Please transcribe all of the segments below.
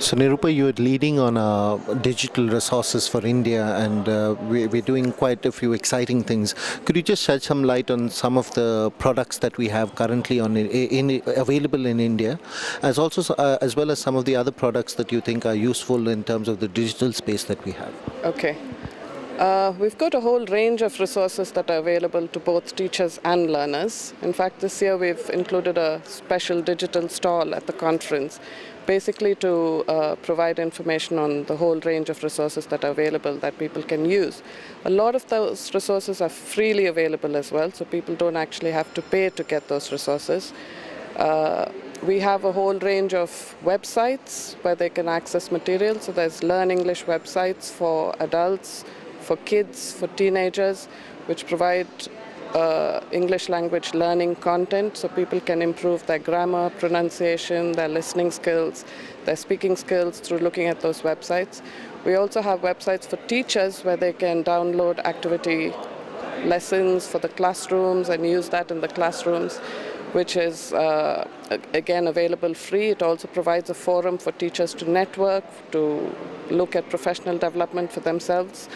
So Nirupa, you're leading on digital resources for India, and we're doing quite a few exciting things. Could you just shed some light on some of the products that we have currently available in India, as well as some of the other products that you think are useful in terms of the digital space that we have? Okay. We've got a whole range of resources that are available to both teachers and learners. In fact, this year we've included a special digital stall at the conference, basically to provide information on the whole range of resources that are available that people can use. A lot of those resources are freely available as well, so people don't actually have to pay to get those resources. We have a whole range of websites where they can access material. So there's Learn English websites for adults, for kids, for teenagers, which provide English language learning content so people can improve their grammar, pronunciation, their listening skills, their speaking skills through looking at those websites. We also have websites for teachers where they can download activity lessons for the classrooms and use that in the classrooms, which is again available free. It also provides a forum for teachers to network, to look at professional development for themselves.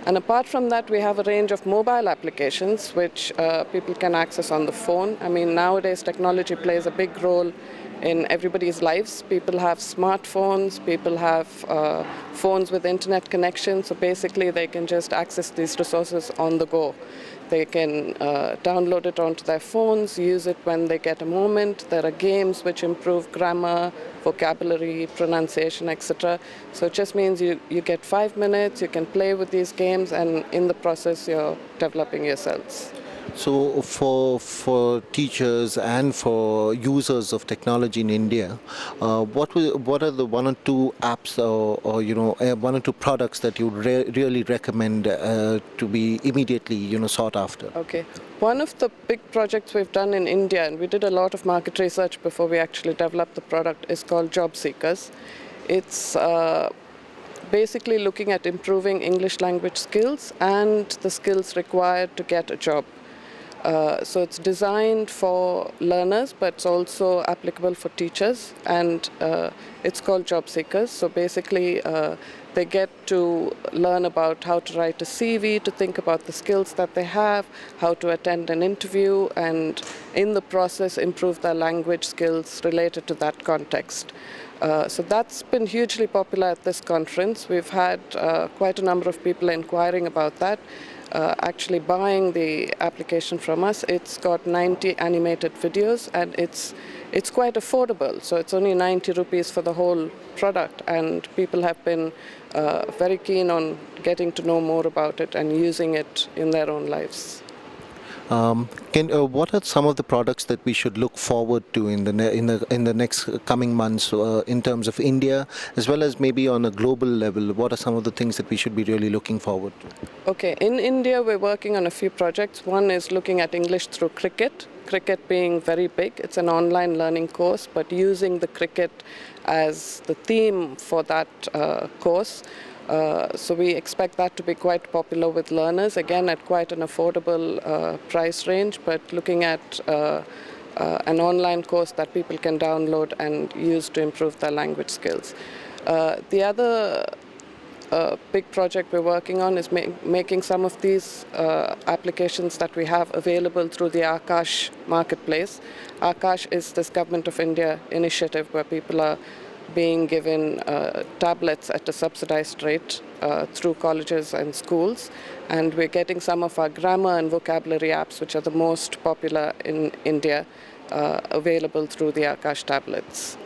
And apart from that, we have a range of mobile applications which people can access on the phone. I mean, nowadays technology plays a big role in everybody's lives. People have smartphones, people have phones with internet connection, so basically they can just access these resources on the go. They can download it onto their phones, use it when they get a moment. There are games which improve grammar, vocabulary, pronunciation, etc. So it just means you get 5 minutes, you can play with these games, and in the process you're developing yourselves. So for teachers and for users of technology in India, what are the one or two apps or one or two products that you really recommend to be immediately sought after? Okay. One of the big projects we've done in India, and we did a lot of market research before we actually developed the product, is called Job Seekers. It's basically looking at improving English language skills and the skills required to get a job. So it's designed for learners, but it's also applicable for teachers, and it's called Job Seekers. So basically, they get to learn about how to write a CV, to think about the skills that they have, how to attend an interview, and in the process improve their language skills related to that context. So that's been hugely popular at this conference. We've had quite a number of people inquiring about that. Actually buying the application from us. It's got 90 animated videos, and it's quite affordable. So it's only 90 rupees for the whole product, and people have been very keen on getting to know more about it and using it in their own lives. What are some of the products that we should look forward to in the next coming months in terms of India, as well as maybe on a global level? What are some of the things that we should be really looking forward to? Okay, in India we're working on a few projects. One is looking at English through cricket. Cricket being very big. It's an online learning course, but using the cricket as the theme for that course. So we expect that to be quite popular with learners, again at quite an affordable price range, but looking at an online course that people can download and use to improve their language skills. The other big project we're working on is making some of these applications that we have available through the Akash marketplace. Akash is this Government of India initiative where people are being given tablets at a subsidized rate through colleges and schools, and we're getting some of our grammar and vocabulary apps, which are the most popular in India, available through the Akash tablets.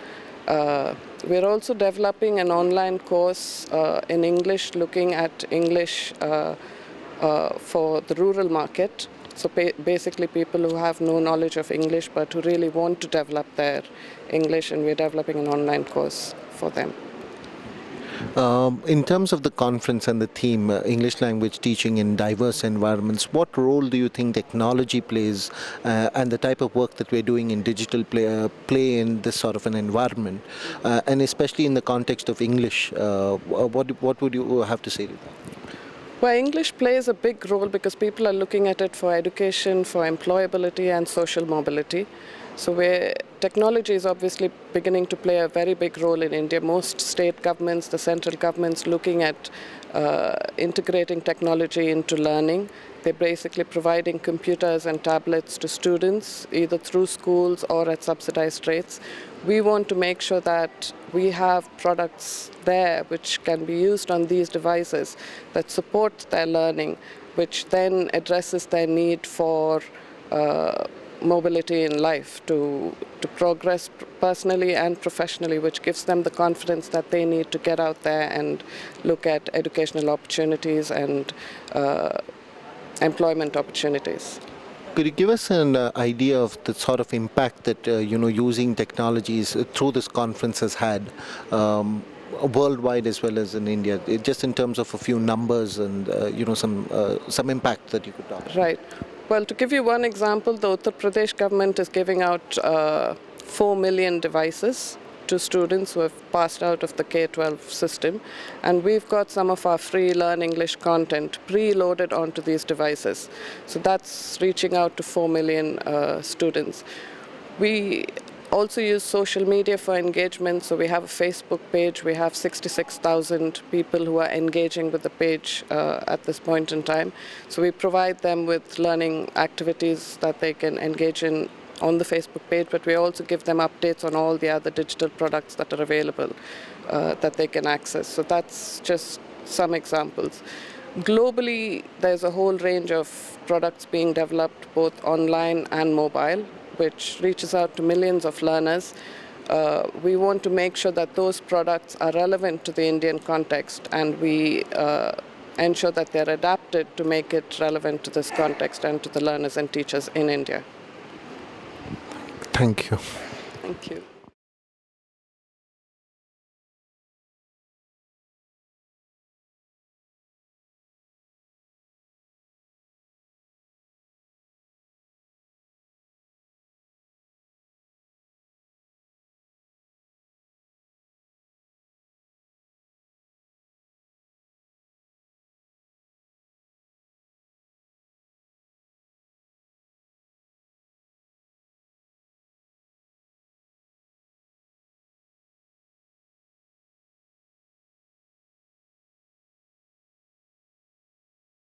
We're also developing an online course in English, looking at English for the rural market. So basically people who have no knowledge of English but who really want to develop their English, and we're developing an online course for them. In terms of the conference and the theme, English language teaching in diverse environments, what role do you think technology plays and the type of work that we're doing in digital play in this sort of an environment, and especially in the context of English? What would you have to say to that? Well, English plays a big role because people are looking at it for education, for employability and social mobility. So where technology is obviously beginning to play a very big role in India. Most state governments, the central governments looking at integrating technology into learning. They're basically providing computers and tablets to students, either through schools or at subsidized rates. We want to make sure that we have products there which can be used on these devices that support their learning, which then addresses their need for mobility in life to progress personally and professionally, which gives them the confidence that they need to get out there and look at educational opportunities and employment opportunities. Could you give us an idea of the sort of impact that using technologies through this conference has had worldwide as well as in India, just in terms of a few numbers and some impact that you could talk about? Right. Well, to give you one example, the Uttar Pradesh government is giving out 4 million devices to students who have passed out of the K-12 system, and we've got some of our free Learn English content preloaded onto these devices. So that's reaching out to 4 million students. We also use social media for engagement, so we have a Facebook page. We have 66,000 people who are engaging with the page at this point in time. So we provide them with learning activities that they can engage in on the Facebook page, but we also give them updates on all the other digital products that are available that they can access. So that's just some examples. Globally, there's a whole range of products being developed both online and mobile, which reaches out to millions of learners. We want to make sure that those products are relevant to the Indian context, and we ensure that they're adapted to make it relevant to this context and to the learners and teachers in India. Thank you. Thank you.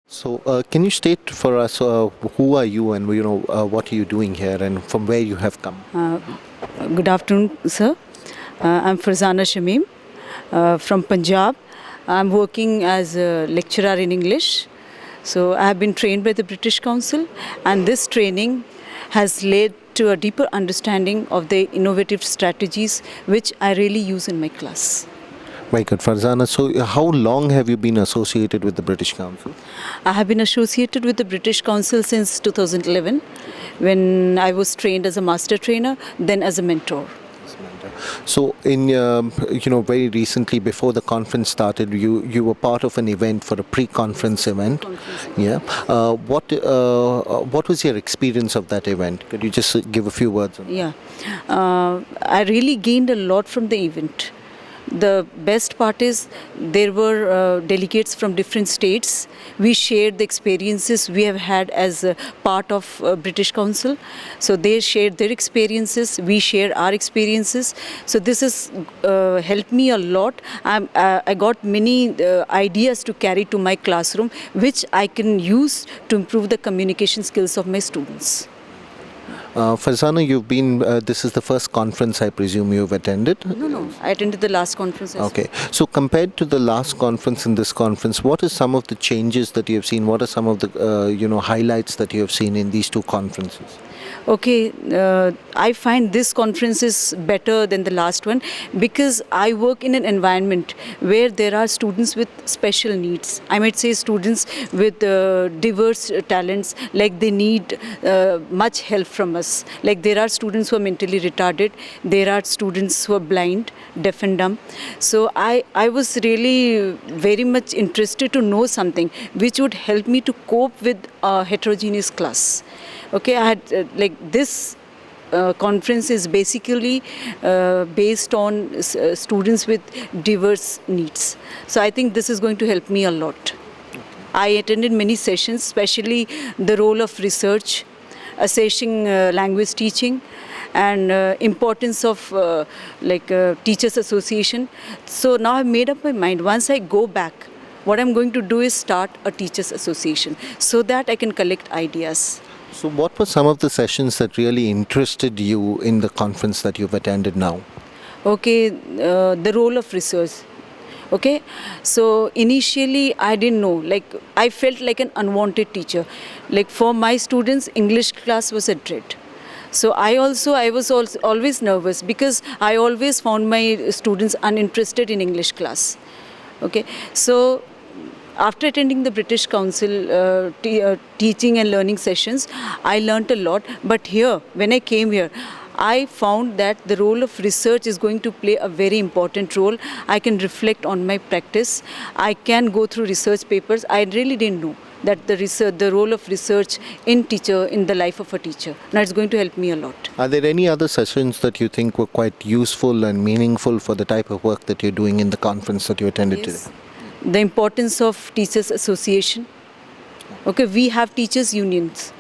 So, can you state for us who are you and what are you doing here and from where you have come? Good afternoon, sir. I'm Farzana Shameem from Punjab. I'm working as a lecturer in English. So I have been trained by the British Council, and this training has led to a deeper understanding of the innovative strategies which I really use in my class. Very good, Farzana. So, how long have you been associated with the British Council? I have been associated with the British Council since 2011, when I was trained as a master trainer, then as a mentor. So, in very recently, before the conference started, you were part of an event for a pre-conference event. Yeah. What was your experience of that event? Could you just give a few words on that? Yeah. I really gained a lot from the event. The best part is there were delegates from different states. We shared the experiences we have had as a part of British Council. So they shared their experiences, we shared our experiences. So this has helped me a lot. I got many ideas to carry to my classroom, which I can use to improve the communication skills of my students. Farzana, you've been, this is the first conference I presume you've attended? No. I attended the last conference as well. Okay. So compared to the last conference and this conference, what are some of the changes that you have seen? What are some of the, highlights that you have seen in these two conferences? Okay, I find this conference is better than the last one because I work in an environment where there are students with special needs. I might say students with diverse talents, like they need much help from us. Like there are students who are mentally retarded, there are students who are blind, deaf and dumb. So I was really very much interested to know something which would help me to cope with a heterogeneous class. Okay, I had this conference is basically based on students with diverse needs. So I think this is going to help me a lot. I attended many sessions, especially the role of research, assessing language teaching, and importance of teachers association. So now I've made up my mind, once I go back, what I'm going to do is start a teachers association so that I can collect ideas. So, what were some of the sessions that really interested you in the conference that you've attended now? Okay, the role of research. Okay, so initially I didn't know, like I felt like an unwanted teacher. Like for my students, English class was a dread. So I was also always nervous because I always found my students uninterested in English class. Okay, so after attending the British Council teaching and learning sessions, I learnt a lot. But here, when I came here, I found that the role of research is going to play a very important role. I can reflect on my practice. I can go through research papers. I really didn't know that the role of research in the life of a teacher. Now it's going to help me a lot. Are there any other sessions that you think were quite useful and meaningful for the type of work that you're doing in the conference that you attended today? The importance of teachers association. Okay, we have teachers unions,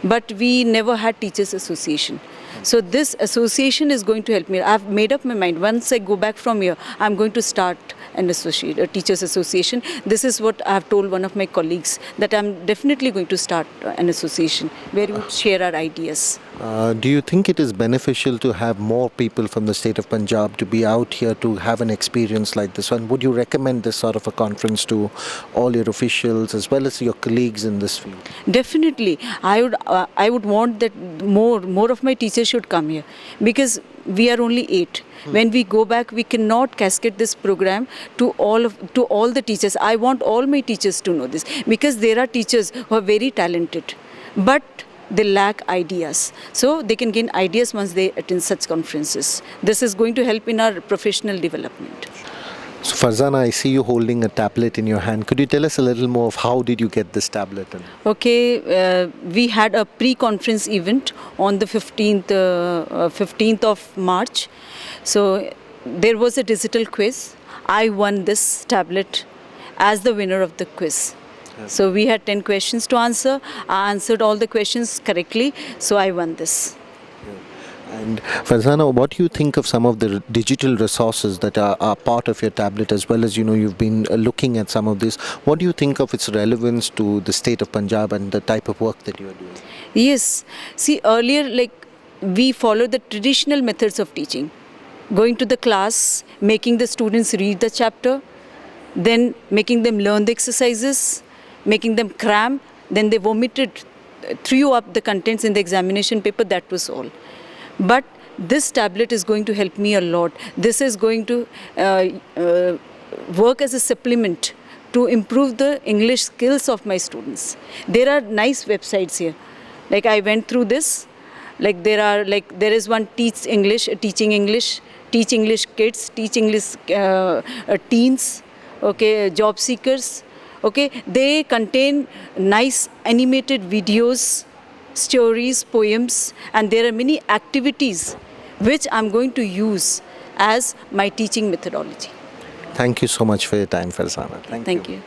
but we never had teachers association. So this association is going to help me. I've made up my mind. Once I go back from here, I'm going to start a teachers association. This is what I've told one of my colleagues, that I'm definitely going to start an association where we share our ideas. Do you think it is beneficial to have more people from the state of Punjab to be out here to have an experience like this one? Would you recommend this sort of a conference to all your officials as well as your colleagues in this field? Definitely, I would want that more of my teachers should come here, because we are only 8. When we go back, we cannot cascade this program to all the teachers. I want all my teachers to know this, because there are teachers who are very talented, but they lack ideas. So they can gain ideas once they attend such conferences. This is going to help in our professional development. So Farzana, I see you holding a tablet in your hand. Could you tell us a little more of how did you get this tablet? Okay, we had a pre-conference event on the 15th of March. So there was a digital quiz. I won this tablet as the winner of the quiz. So we had 10 questions to answer. I answered all the questions correctly, so I won this. And Farzana, what do you think of some of the digital resources that are part of your tablet, as well as you've been looking at some of this? What do you think of its relevance to the state of Punjab and the type of work that you are doing? Yes. See, earlier, we followed the traditional methods of teaching. Going to the class, making the students read the chapter, then making them learn the exercises, making them cram, then they threw up the contents in the examination paper. That was all. But this tablet is going to help me a lot. This is going to work as a supplement to improve the English skills of my students. There are nice websites here. Like I went through this. There is one Teaching English Kids, Teach English Teens, okay, job seekers. Okay, they contain nice animated videos, stories, poems, and there are many activities which I'm going to use as my teaching methodology. Thank you so much for your time, Farzana. Thank you.